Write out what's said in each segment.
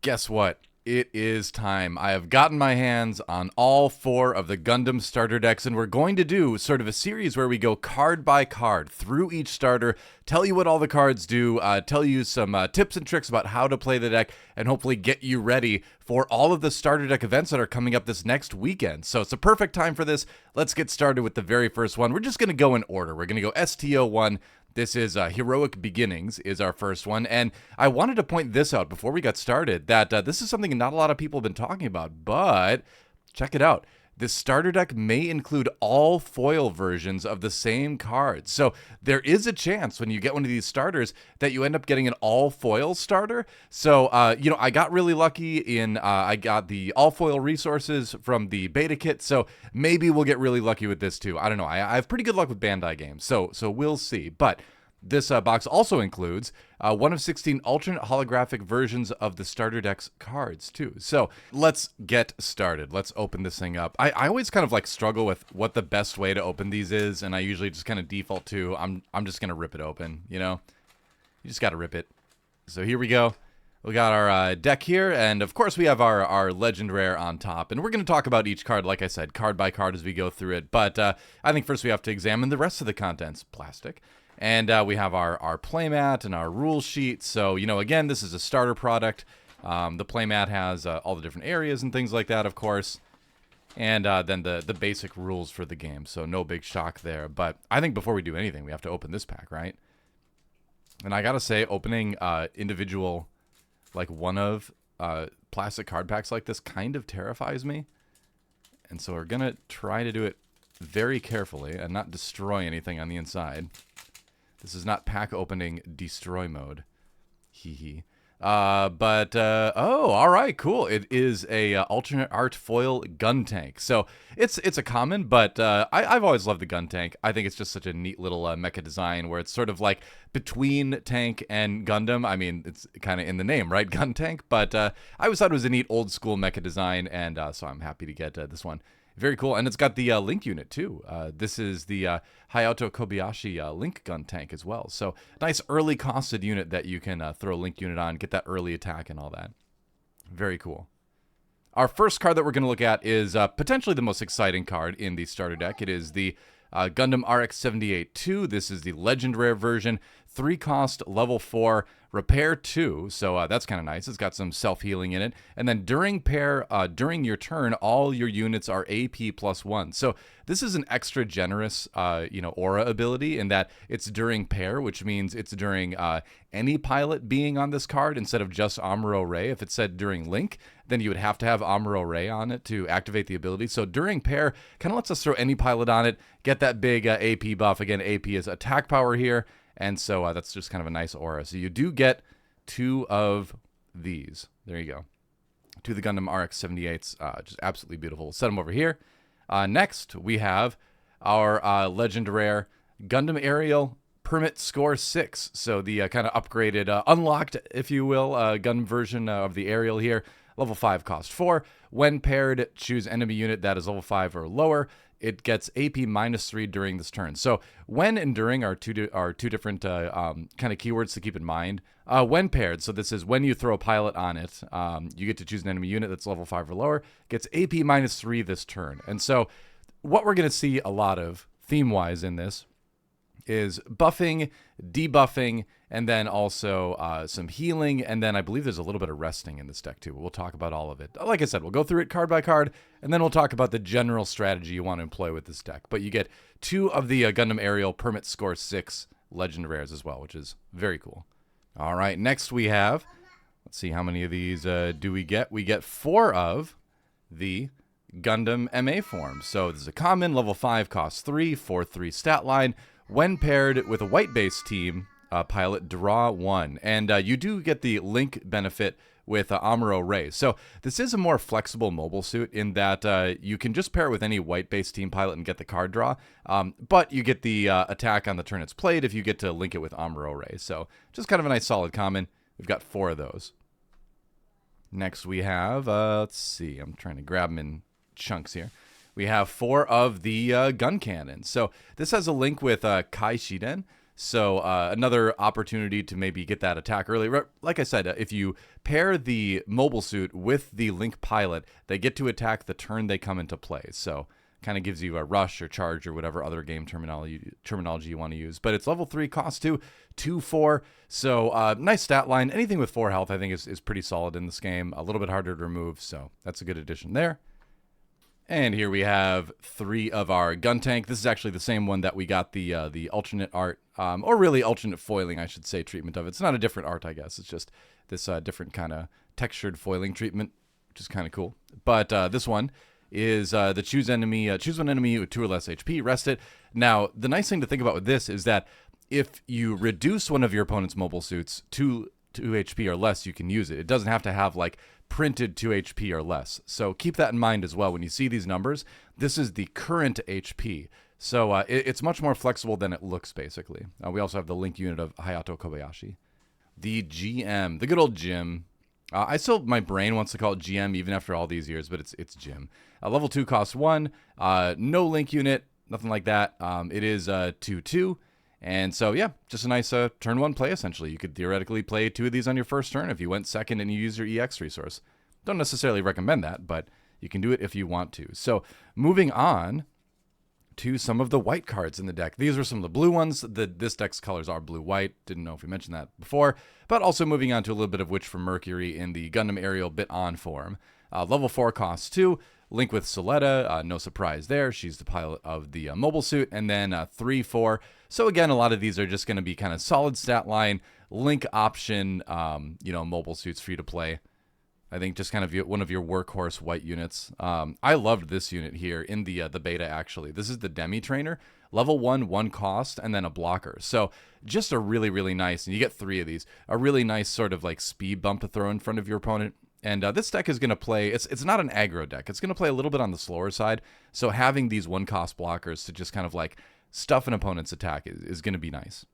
Guess what? It is time. I have gotten my hands on all 4 of the Gundam starter decks, and we're going to do sort of a series where we go card by card through each starter, tell you what all the cards do, tell you some tips and tricks about how to play the deck, and hopefully get you ready for all of the starter deck events that are coming up this next weekend. So it's a perfect time for this. Let's get started with the very first one. We're just going to go in order. We're going to go ST01. This is Heroic Beginnings is our first one, and I wanted to point this out before we got started, that this is something not a lot of people have been talking about, but check it out. This starter deck may include all foil versions of the same cards, so there is a chance when you get one of these starters that you end up getting an all foil starter. So, I got really lucky in, I got the all foil resources from the beta kit, so maybe we'll get really lucky with this too. I don't know. I have pretty good luck with Bandai games, so we'll see. But this box also includes 1 of 16 alternate holographic versions of the starter deck's cards, too. So let's get started. Let's open this thing up. I always kind of like struggle with what the best way to open these is, and I usually just kind of default to, I'm just going to rip it open, you know? You just got to rip it. So here we go. We got our deck here, and of course we have our Legend Rare on top. And we're going to talk about each card, like I said, card by card as we go through it. But I think first we have to examine the rest of the contents. Plastic. And we have our playmat and our rule sheet. So, again, this is a starter product. The playmat has all the different areas and things like that, of course. And then the basic rules for the game. So no big shock there. But I think before we do anything, we have to open this pack, right? And I got to say, opening individual, like one of plastic card packs like this kind of terrifies me. And so we're going to try to do it very carefully and not destroy anything on the inside. This is not pack opening destroy mode. Hee hee. Oh, all right, cool. It is a alternate art foil gun tank. So it's a common, but I've always loved the gun tank. I think it's just such a neat little mecha design where it's sort of like between tank and Gundam. I mean, it's kind of in the name, right? Gun tank. But I always thought it was a neat old school mecha design, and so I'm happy to get this one. Very cool, and it's got the link unit too. This is the Hayato Kobayashi link gun tank as well. So nice early costed unit that you can throw a link unit on, get that early attack and all that. Very cool. Our first card that we're going to look at is potentially the most exciting card in the starter deck. It is the Gundam RX-78-2. This is the Legend Rare version, 3 cost, level 4, repair 2. So that's kind of nice. It's got some self-healing in it. And then during your turn, all your units are AP +1. So this is an extra generous, aura ability in that it's during pair, which means it's during any pilot being on this card instead of just Amuro Ray. If it said during Link, then you would have to have Amuro Ray on it to activate the ability. So during pair, kind of lets us throw any pilot on it, get that big AP buff. Again, AP is attack power here. And so that's just kind of a nice aura. So you do get 2 of these. There you go. 2 of the Gundam RX-78s. Just absolutely beautiful. We'll set them over here. Next, we have our Legend Rare Gundam Aerial Permit Score 6. So the kind of upgraded, unlocked, if you will, Gundam version of the Aerial here. Level 5, cost 4. When paired, choose enemy unit that is level 5 or lower. It gets AP -3 during this turn. So when and during are two different kind of keywords to keep in mind. When paired, so this is when you throw a pilot on it, you get to choose an enemy unit that's level 5 or lower, gets AP -3 this turn. And so what we're going to see a lot of theme-wise in this is buffing, debuffing, and then also some healing, and then I believe there's a little bit of resting in this deck too. We'll talk about all of it. Like I said, we'll go through it card by card, and then we'll talk about the general strategy you want to employ with this deck. But you get 2 of the Gundam Aerial Permit Score 6 Legend Rares as well, which is very cool. All right, next we have, let's see how many of these do we get. We get 4 of the Gundam MA forms. So this is a common, level 5, cost 3, 4/3 stat line. When paired with a white-based team, pilot, draw 1. And you do get the link benefit with Amuro Ray. So this is a more flexible mobile suit in that you can just pair it with any white-based team pilot and get the card draw. But you get the attack on the turn it's played if you get to link it with Amuro Ray. So just kind of a nice solid common. We've got 4 of those. Next we have, let's see, I'm trying to grab them in chunks here. We have 4 of the gun cannons. So this has a link with Kai Shiden. So another opportunity to maybe get that attack early. Like I said, if you pair the mobile suit with the Link pilot, they get to attack the turn they come into play. So kind of gives you a rush or charge or whatever other game terminology you want to use. But it's level 3, cost 2, 2/4. So nice stat line. Anything with 4 health I think is pretty solid in this game. A little bit harder to remove, so that's a good addition there. And here we have 3 of our gun tank. This is actually the same one that we got the alternate art, or really alternate foiling, I should say, treatment of. It's not a different art, I guess. It's just this different kind of textured foiling treatment, which is kind of cool. But this one is the choose one enemy with 2 or less HP, rest it. Now, the nice thing to think about with this is that if you reduce one of your opponent's mobile suits to 2 HP or less, you can use it. It doesn't have to have like printed 2 HP or less. So keep that in mind as well when you see these numbers. This is the current HP. So it's much more flexible than it looks, basically. We also have the Link unit of Hayato Kobayashi. The GM, the good old Jim. My brain wants to call it GM even after all these years, but it's Jim. Level 2 costs 1. No Link unit, nothing like that. It is 2/2. And so, yeah, just a nice turn 1 play, essentially. You could theoretically play 2 of these on your first turn if you went second and you use your EX resource. Don't necessarily recommend that, but you can do it if you want to. So, moving on to some of the white cards in the deck. These are some of the blue ones. This deck's colors are blue-white. Didn't know if we mentioned that before. But also moving on to a little bit of Witch from Mercury in the Gundam Aerial Bit-On form. Level 4 costs 2. Link with Soletta, no surprise there. She's the pilot of the mobile suit. And then 3/4. So again, a lot of these are just going to be kind of solid stat line, Link option, mobile suits for you to play. I think just kind of one of your workhorse white units. I loved this unit here in the beta, actually. This is the Demi Trainer. Level 1, 1 cost, and then a blocker. So just a really, really nice, and you get 3 of these, a really nice sort of like speed bump to throw in front of your opponent. And this deck is going to play, it's not an aggro deck. It's going to play a little bit on the slower side. So having these 1-cost blockers to just kind of like stuff an opponent's attack is going to be nice.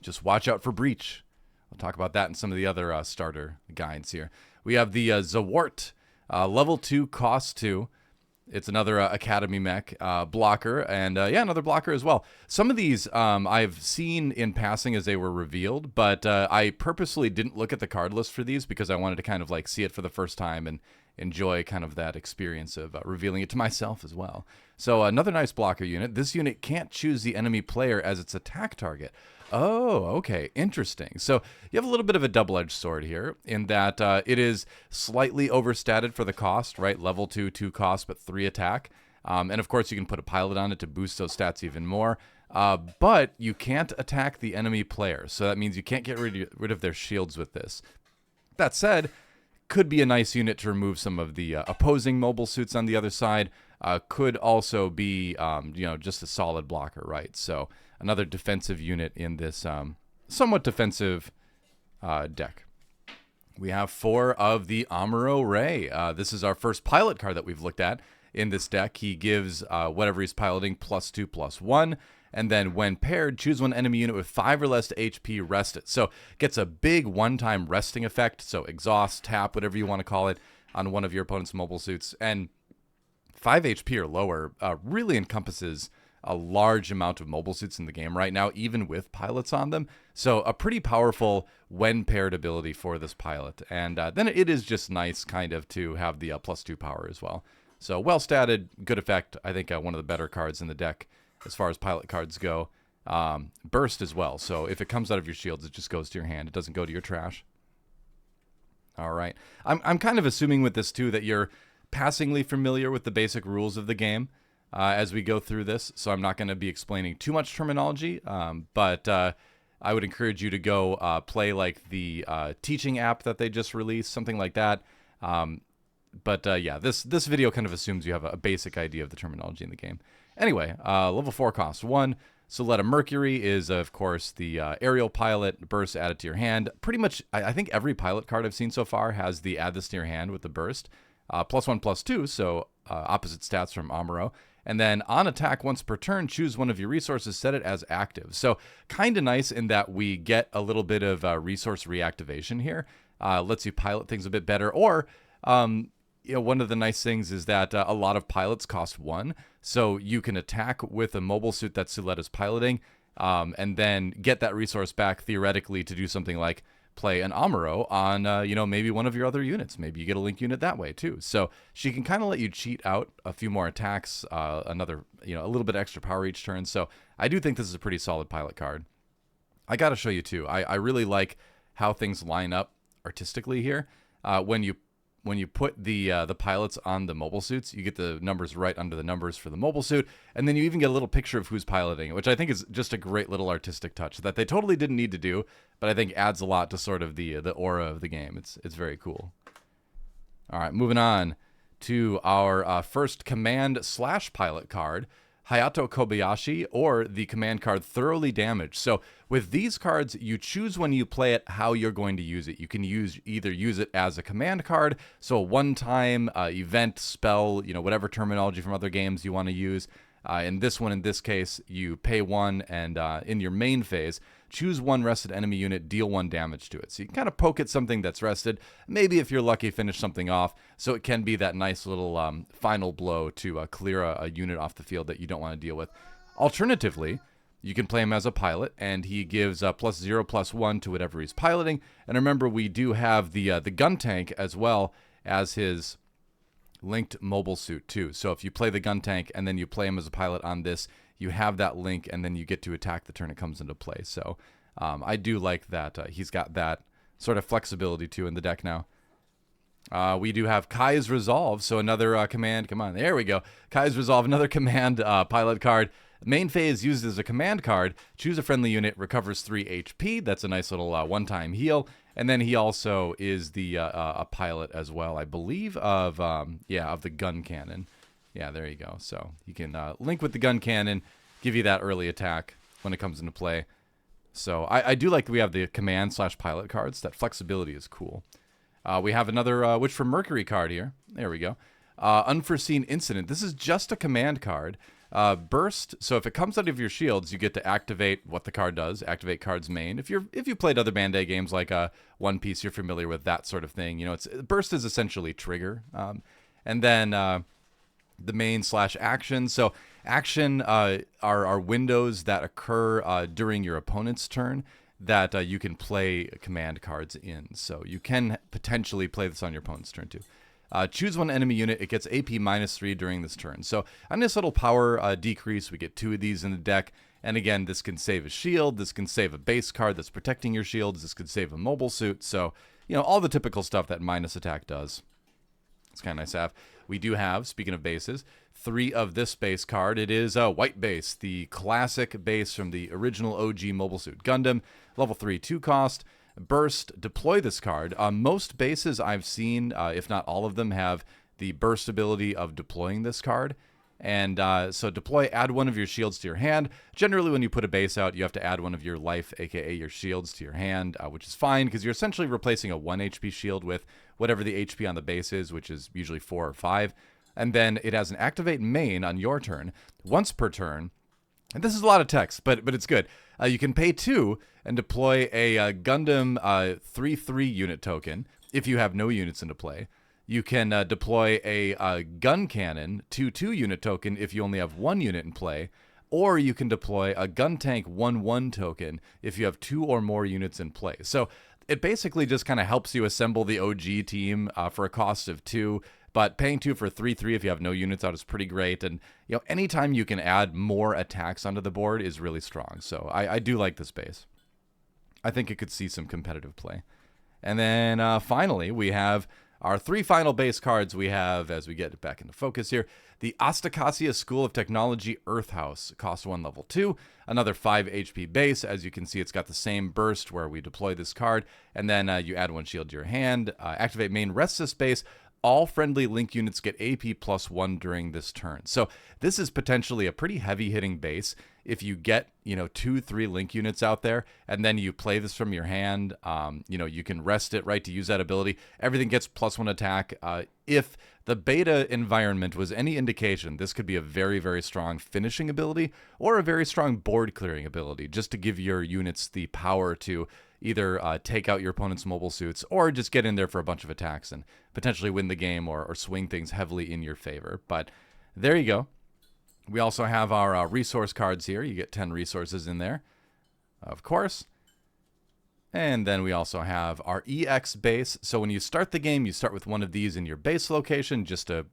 Just watch out for Breach. I'll talk about that in some of the other starter guides here. We have the Zawart, level 2, cost 2. It's another Academy mech blocker, and another blocker as well. Some of these I've seen in passing as they were revealed, but I purposely didn't look at the card list for these because I wanted to kind of like see it for the first time and enjoy kind of that experience of revealing it to myself as well. So another nice blocker unit. This unit can't choose the enemy player as its attack target. Oh, okay, interesting. So you have a little bit of a double-edged sword here in that it is slightly overstated for the cost, right? Level 2, 2 cost, but 3 attack. And of course, you can put a pilot on it to boost those stats even more. But you can't attack the enemy player, so that means you can't get rid of their shields with this. That said, could be a nice unit to remove some of the opposing mobile suits on the other side. Could also be, just a solid blocker, right? So another defensive unit in this somewhat defensive deck. We have 4 of the Amuro Ray. This is our first pilot card that we've looked at in this deck. He gives whatever he's piloting +2, +1. And then when paired, choose one enemy unit with 5 or less HP, rest it. So gets a big one-time resting effect. So exhaust, tap, whatever you want to call it, on one of your opponent's mobile suits. And 5 HP or lower really encompasses a large amount of mobile suits in the game right now, even with pilots on them. So a pretty powerful when paired ability for this pilot. And then it is just nice kind of to have the +2 power as well. So well statted, good effect. I think one of the better cards in the deck as far as pilot cards go. Burst as well. So if it comes out of your shields, it just goes to your hand. It doesn't go to your trash. All right. I'm kind of assuming with this too that you're passingly familiar with the basic rules of the game as we go through this. So I'm not going to be explaining too much terminology, but I would encourage you to go play like the teaching app that they just released, something like that. This video kind of assumes you have a basic idea of the terminology in the game. Anyway, level 4 costs 1. Soletta Mercury is, of course, the aerial pilot. Burst added to your hand. Pretty much, I think every pilot card I've seen so far has the add this to your hand with the burst. +1, +2, so opposite stats from Amuro. And then on attack once per turn, choose one of your resources, set it as active. So kind of nice in that we get a little bit of resource reactivation here. Lets you pilot things a bit better. Or, one of the nice things is that a lot of pilots cost 1. So you can attack with a mobile suit that Soletta's piloting. and then get that resource back theoretically to do something like play an Amuro on, maybe one of your other units. Maybe you get a link unit that way too. So she can kind of let you cheat out a few more attacks, a little bit extra power each turn. So I do think this is a pretty solid pilot card. I got to show you too. I really like how things line up artistically here. When you put the pilots on the mobile suits, you get the numbers right under the numbers for the mobile suit, and then you even get a little picture of who's piloting it, which I think is just a great little artistic touch that they totally didn't need to do, but I think adds a lot to sort of the aura of the game. It's very cool. All right, moving on to our first command/pilot card, Hayato Kobayashi, or the command card Thoroughly Damaged. So with these cards, you choose when you play it how you're going to use it. You can either use it as a command card, so a one-time event, spell, whatever terminology from other games you want to use. In this case, you pay 1 and in your main phase, choose 1 rested enemy unit, deal 1 damage to it. So you can kind of poke at something that's rested, maybe if you're lucky, finish something off, so it can be that nice little final blow to clear a unit off the field that you don't want to deal with. Alternatively, you can play him as a pilot, and he gives +0/+1 to whatever he's piloting. And remember, we do have the gun tank as well as his linked mobile suit too. So if you play the gun tank and then you play him as a pilot on this, you have that link, and then you get to attack the turn it comes into play. So I do like that he's got that sort of flexibility too in the deck now. We do have Kai's Resolve, so another command. Come on, there we go. Kai's Resolve, another command pilot card. Main phase used as a command card. Choose a friendly unit, recovers 3 HP. That's a nice little one-time heal. And then he also is the a pilot as well, I believe, of the gun cannon. Yeah, there you go. So you can link with the gun cannon, give you that early attack when it comes into play. So I do like that we have the command/pilot cards. That flexibility is cool. We have another Witch from Mercury card here. There we go. Unforeseen Incident. This is just a command card. Burst. So if it comes out of your shields, you get to activate what the card does. Activate card's main. If you played other Bandai games like One Piece, you're familiar with that sort of thing. Burst is essentially trigger. And then the main/action. So action are windows that occur during your opponent's turn that you can play command cards in. So you can potentially play this on your opponent's turn too. Choose 1 enemy unit. It gets AP -3 during this turn. So on this little power decrease, we get 2 of these in the deck. And again, this can save a shield. This can save a base card that's protecting your shields. This could save a mobile suit. So, all the typical stuff that minus attack does. It's kind of nice to have. We do have, speaking of bases, 3 of this base card. It is a white base, the classic base from the original OG Mobile Suit Gundam. Level 3, 2 cost. Burst, deploy this card. Most bases I've seen, if not all of them, have the burst ability of deploying this card. And so deploy, add 1 of your shields to your hand. Generally, when you put a base out, you have to add 1 of your life, aka your shields, to your hand, which is fine because you're essentially replacing a 1 HP shield with whatever the HP on the base is, which is usually 4 or 5. And then it has an activate main on your turn, once per turn. And this is a lot of text, but it's good. You can pay 2 and deploy a Gundam 3/3 unit token if you have no units into play. You can deploy a gun cannon 2/2 unit token if you only have 1 unit in play. Or you can deploy a gun tank 1/1 token if you have 2 or more units in play. So it basically just kind of helps you assemble the OG team for a cost of 2. But paying 2 for 3/3 if you have no units out is pretty great. And anytime you can add more attacks onto the board is really strong. So I do like this base. I think it could see some competitive play. And then finally, we have our 3 final base cards. We have, as we get back into focus here, the Astakasia School of Technology Earth House. Cost 1, level 2. Another 5 HP base. As you can see, it's got the same burst where we deploy this card. And then you add 1 shield to your hand. Activate main, rest this base. All friendly link units get AP +1 during this turn. So this is potentially a pretty heavy-hitting base. If you get, 2-3 link units out there, and then you play this from your hand, you can rest it, right, to use that ability. Everything gets +1 attack. If the beta environment was any indication, this could be a very, very strong finishing ability or a very strong board clearing ability, just to give your units the power to either take out your opponent's mobile suits or just get in there for a bunch of attacks and potentially win the game or swing things heavily in your favor. But there you go. We also have our resource cards here. You get 10 resources in there, of course. And then we also have our EX base. So when you start the game, you start with one of these in your base location, just a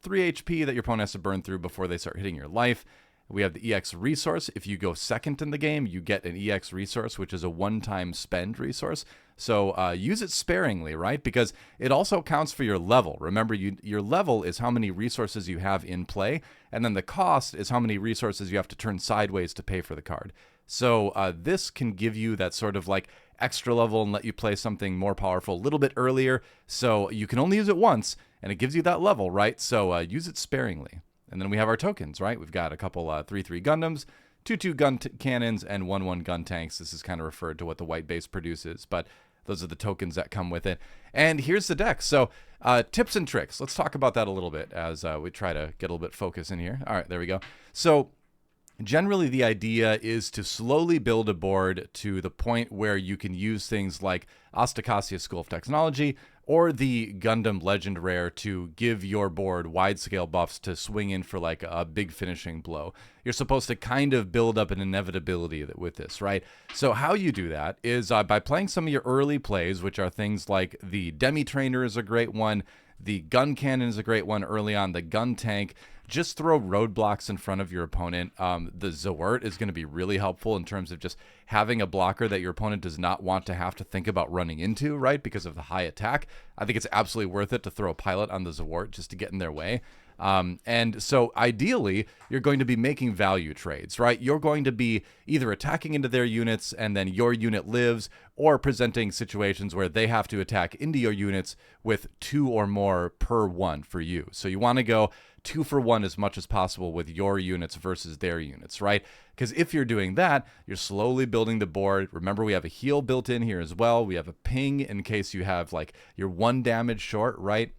3 HP that your opponent has to burn through before they start hitting your life. We have the EX resource. If you go second in the game, you get an EX resource, which is a one-time spend resource. So use it sparingly, right? Because it also counts for your level. Remember, your level is how many resources you have in play, and then the cost is how many resources you have to turn sideways to pay for the card. So this can give you that sort of like extra level and let you play something more powerful a little bit earlier. So you can only use it once, and it gives you that level, right? So use it sparingly. And then we have our tokens, right? We've got a couple 3/3 Gundams, 2/2 gun cannons, and 1/1 gun tanks. This is kind of referred to what the white base produces, but those are the tokens that come with it. And here's the deck. So tips and tricks. Let's talk about that a little bit as we try to get a little bit focus in here. All right, there we go. So generally, the idea is to slowly build a board to the point where you can use things like Astakasia School of Technology or the Gundam Legend Rare to give your board wide-scale buffs to swing in for like a big finishing blow. You're supposed to kind of build up an inevitability with this, right? So how you do that is by playing some of your early plays, which are things like the Demi Trainer is a great one, the gun cannon is a great one early on, the gun tank. Just throw roadblocks in front of your opponent. The Zawert is going to be really helpful in terms of just having a blocker that your opponent does not want to have to think about running into, right? Because of the high attack. I think it's absolutely worth it to throw a pilot on the Zawert just to get in their way. And so ideally, you're going to be making value trades, right? You're going to be either attacking into their units and then your unit lives, or presenting situations where they have to attack into your units with 2 or more per one for you. So you want to go 2 for 1 as much as possible with your units versus their units, right? Because if you're doing that, you're slowly building the board. Remember, we have a heal built in here as well. We have a ping in case you have like you're 1 damage short, right?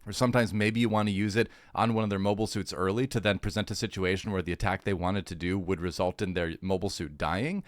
Or sometimes maybe you want to use it on one of their mobile suits early to then present a situation where the attack they wanted to do would result in their mobile suit dying.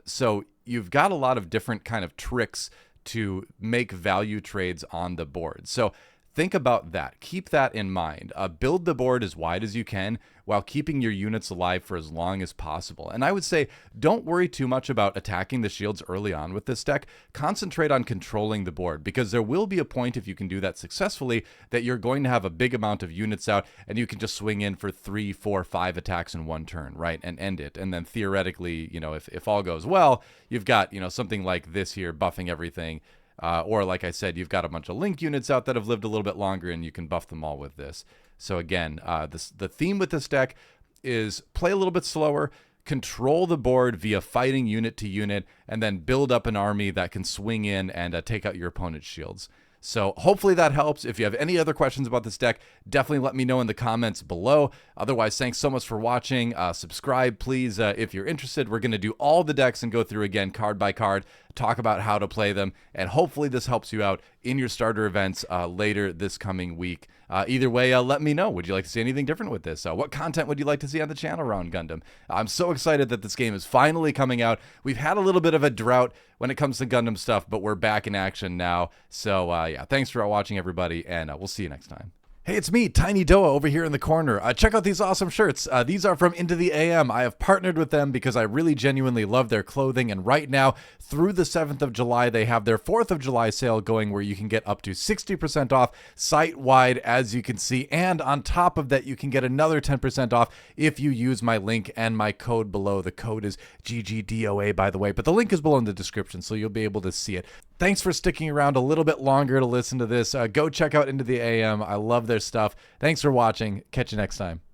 So you've got a lot of different kind of tricks to make value trades on the board. So think about that. Keep that in mind. Build the board as wide as you can while keeping your units alive for as long as possible. And I would say don't worry too much about attacking the shields early on with this deck. Concentrate on controlling the board, because there will be a point, if you can do that successfully, that you're going to have a big amount of units out and you can just swing in for 3, 4, 5 attacks in one turn, right? And end it. And then theoretically, you know, if all goes well, you've got, you know, something like this here buffing everything. Or like I said, you've got a bunch of Link units out that have lived a little bit longer and you can buff them all with this. So again, the theme with this deck is play a little bit slower, control the board via fighting unit to unit, and then build up an army that can swing in and take out your opponent's shields. So hopefully that helps. If you have any other questions about this deck, definitely let me know in the comments below. Otherwise, thanks so much for watching. Subscribe, please, if you're interested. We're going to do all the decks and go through again card by card, talk about how to play them, and hopefully this helps you out in your starter events later this coming week. Either way, let me know. Would you like to see anything different with this? What content would you like to see on the channel around Gundam? I'm so excited that this game is finally coming out. We've had a little bit of a drought when it comes to Gundam stuff, but we're back in action now. So yeah, thanks for watching, everybody, and we'll see you next time. Hey, it's me, Tiny Doa, over here in the corner. Check out these awesome shirts. These are from Into the AM. I have partnered with them because I really genuinely love their clothing, and right now, through the 7th of July, they have their 4th of July sale going where you can get up to 60% off site-wide, as you can see, and on top of that, you can get another 10% off if you use my link and my code below. The code is GGDOA, by the way, but the link is below in the description, so you'll be able to see it. Thanks for sticking around a little bit longer to listen to this. Go check out Into the AM. I love their stuff. Thanks for watching. Catch you next time.